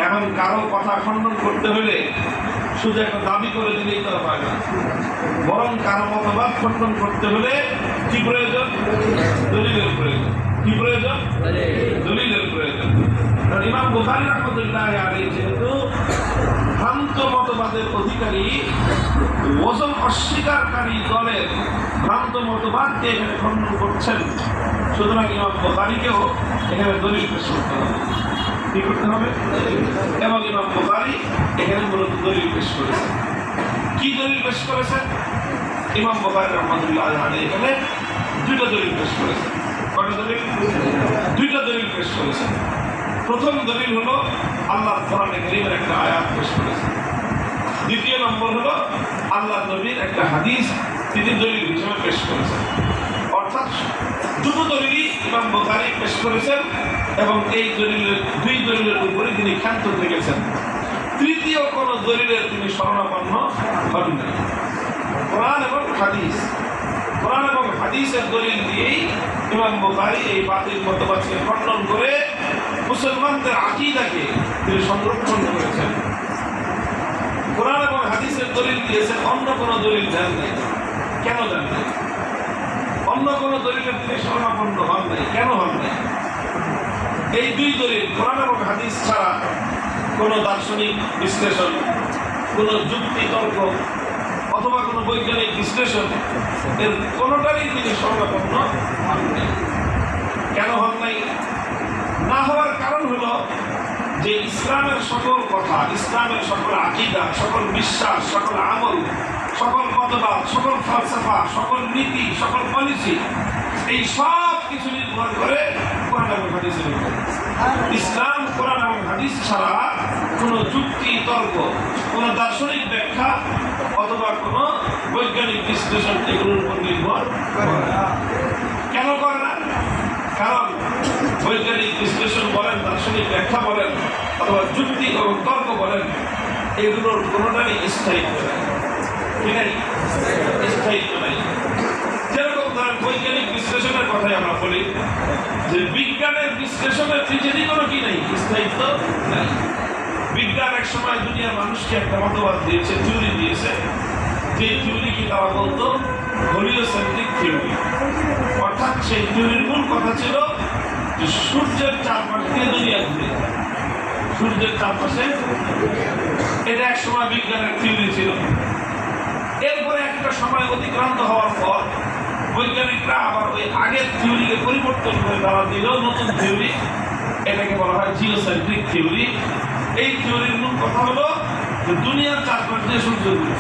এখন কারো কথা খণ্ডন করতে হলে শুধু একটা দাবি করে দিলেই তো হয় না, বরং কারো মতবাদ খণ্ডন করতে হলে কি প্রয়োজন? দলিলের প্রয়োজন। কি প্রয়োজন? দলিলের প্রয়োজন। ইমাম বুখারী রাহমাতুল্লাহ আলাইহি যেহেতু ভ্রান্ত মতবাদের অধিকারী, ওজন অস্বীকারী দলের ভ্রান্ত মতবাদকে এখানে খণ্ডন করছেন, সুতরাং ইমাম বুখারীকেও এখানে দলিল পেশ করতে হবে। কি করতে হবে? এবং ইমাম বুখারী এখানে মূলত দলিল পেশ করেছেন। কি দলিল পেশ করেছেন? ইমাম বুখারী রাহমাতুল্লাহ আলাইহি এখানে দুইটা দলিল পেশ করেছেন। কয়টা দলিল? দুইটা দলিল পেশ করেছেন। প্রথম দলিল হলো আল্লাহর কোরআনে কারীমের একটা আয়াত পেশ করেছেন। দ্বিতীয় নম্বর হলো আল্লাহর নবীর একটা হাদিস তিনি দলিল হিসেবে পেশ করেছেন। অর্থাৎ দুটো দলিলই ইমাম বুখারী পেশ করেছেন এবং এই দুই দলিলের উপরে তিনি ক্ষান্ত থেকেছেন। তৃতীয় কোন দলিলের তিনি শরণাপন্ন হন নাই। কোরআন এবং হাদিস, কোরআন এবং হাদিসের দলিল দিয়েই ইমাম বুখারী এই বাতিল মতবাদকে খণ্ডন করে মুসলমানদের আকীদাকে তিনি সংরক্ষণ করেছেন। কোরআন এবং হাদিসের দলিল দিয়েছেন, অন্য কোনো দলিল দেন নাই। কেন দেন নাই? অন্য কোনো দলিলের তিনি শরণাপন্ন হন নাই। কেন হন নাই? এই দুই দলিল কোরআন এবং হাদিস ছাড়া কোনো দার্শনিক বিশ্লেষণ, কোনো যুক্তি তর্ক অথবা কোনো বৈজ্ঞানিক বিশ্লেষণ এর কোনোটারই তিনি শরণাপন্ন হন নাই। কেন হন নাই? না হওয়ার কারণ হলো যে ইসলামের সকল কথা, ইসলামের সকল আকীদা, সকল বিশ্বাস, সকল আমল, সকল মতবাদ, সকল ফলসফা, সকল নীতি, সকল পলিসি, এই সব কিছু নির্ভর করে কোরআন এবং হাদিসের উপর। ইসলাম কোরআন এবং হাদিস ছাড়া কোনো যুক্তি তর্ক, কোনো দার্শনিক ব্যাখ্যা অথবা কোনো বৈজ্ঞানিক বিশ্লেষণ এগুলোর উপর নির্ভর করে না। কেন করে না? কারণ বৈজ্ঞানিক বিশ্লেষণ বলেন, দার্শনিক ব্যাখ্যা বলেন অথবা যুক্তি এবং তর্ক বলেন, এগুলোর কোনোটারই স্থায়িত্ব নাই। স্থায়িত্ব নাই। যেরকম ধরেন বৈজ্ঞানিক বিশ্লেষণের কথাই আমরা বলি যে বিজ্ঞানের বিশ্লেষণের নিজেরই কোনো কি নাই, স্থায়িত্ব নাই। বিজ্ঞান এক সময় দুনিয়ার মানুষকে একটা মতবাদ দিয়েছে, থিওরি দিয়েছে, যে থিওরি কি তারা বলতো হেলিওসেন্ট্রিক থিওরি। অর্থাৎ সেই থিওরির মূল কথা ছিল যে সূর্যের চারপাশ দিয়ে দুনিয়া ঘুরে, সূর্যের চারপাশে। এটা এক সময় বিজ্ঞানের থিওরি ছিল। এরপরে একটা সময় অতিক্রান্ত হওয়ার পর বৈজ্ঞানিকরা আবার ওই আগের থিওরিকে পরিবর্তন করে তারা দিল নতুন থিওরি, এটাকে বলা হয় জিওসেন্ট্রিক থিওরি। এই থিওরির মূল কথা হলো যে দুনিয়ার চারপাশ দিয়ে সূর্য ঘুরে।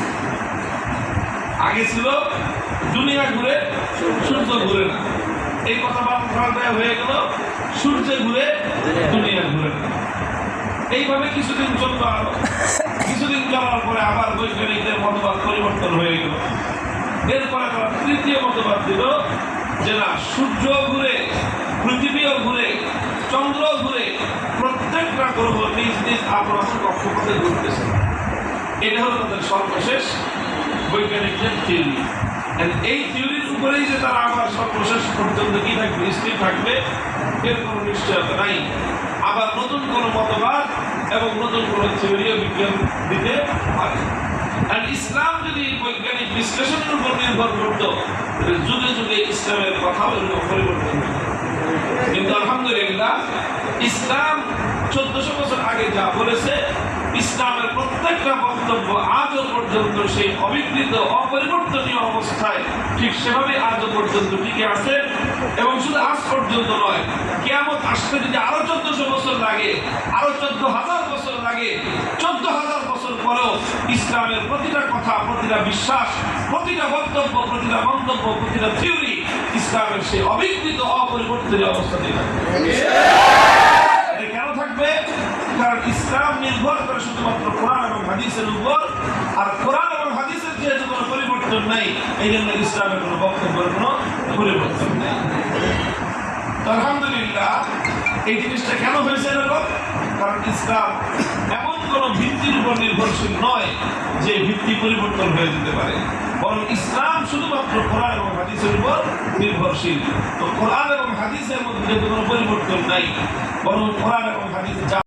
আগে ছিল দুনিয়া ঘুরে, সূর্য ঘুরে না। এই কথা পাল্টায় হয়ে গেল সূর্য ঘুরে, দুনিয়া ঘুরে না। এইভাবে কিছুদিন চলল। আরো কিছুদিন চলার পরে আবার বৈজ্ঞানিকদের মতবাদ পরিবর্তন হয়ে গেল। এরপরে তারা তৃতীয় মতবাদ দিল যে না, সূর্য ঘুরে, পৃথিবীও ঘুরে, চন্দ্র ঘুরে, প্রত্যেকটা গ্রহ নিজ নিজ আপন আপন কক্ষপথে ঘুরতেছে। এটা হলো তাদের সর্বশেষ বৈজ্ঞানিকদের থিওরি। এই থিওরির উপরেই যে তারা আবার সর্বশেষ পর্যন্ত কি থাকবে, স্থির থাকবে, এর কোনো নিশ্চয়তা নাই। আবার নতুন কোনো মতবাদ এবং নতুন কোনো থিওরিও বিজ্ঞান দিতে পারে। আর ইসলাম যদি বৈজ্ঞানিক বিশ্লেষণের উপর নির্ভর করত, যুগে যুগে ইসলামের কথাও এরকম পরিবর্তন হতো। কিন্তু আলহামদুলিল্লাহ ইসলাম 1400 বছর আগে যা বলেছে, ইসলামের প্রত্যেকটা বক্তব্য আজও পর্যন্ত সেই অবিকৃত অপরিবর্তনীয় অবস্থায় ঠিক সেভাবে আজও পর্যন্ত টিকে আছে। এবং শুধু আজ পর্যন্ত নয়, কিয়ামত আসতে যদি আরো 1400 বছর লাগে, আরো 14,000 বছর লাগে, 14,000 বছর পরেও ইসলামের প্রতিটা কথা, প্রতিটা বিশ্বাস, প্রতিটা বক্তব্য, প্রতিটা মন্তব্য, প্রতিটা থিওরি ইসলামের সেই অবিকৃত অপরিবর্তনীয় অবস্থাতেই থাকবে। এটা কেন থাকবে? কারণ ইসলাম নির্ভর করে শুধুমাত্র কোরআন এবং হাদিসের উপর। আর কোরআন এবং হাদিসের যেহেতু কোনো পরিবর্তন নাই, এই জন্য ইসলামের কোনো বক্তব্যের কোনো পরিবর্তন নেই। আলহামদুলিল্লাহ এই জিনিসটা কেন হয়েছে এরকম? কারণ ইসলাম এমন কোনো ভিত্তির উপর নির্ভরশীল নয় যে ভিত্তি পরিবর্তন হয়ে যেতে পারে, বরং ইসলাম শুধুমাত্র কোরআন এবং হাদিসের উপর নির্ভরশীল। তো কোরআন এবং হাদিসের মধ্যে কোনো পরিবর্তন নাই, বরং কোরআন এবং হাদিস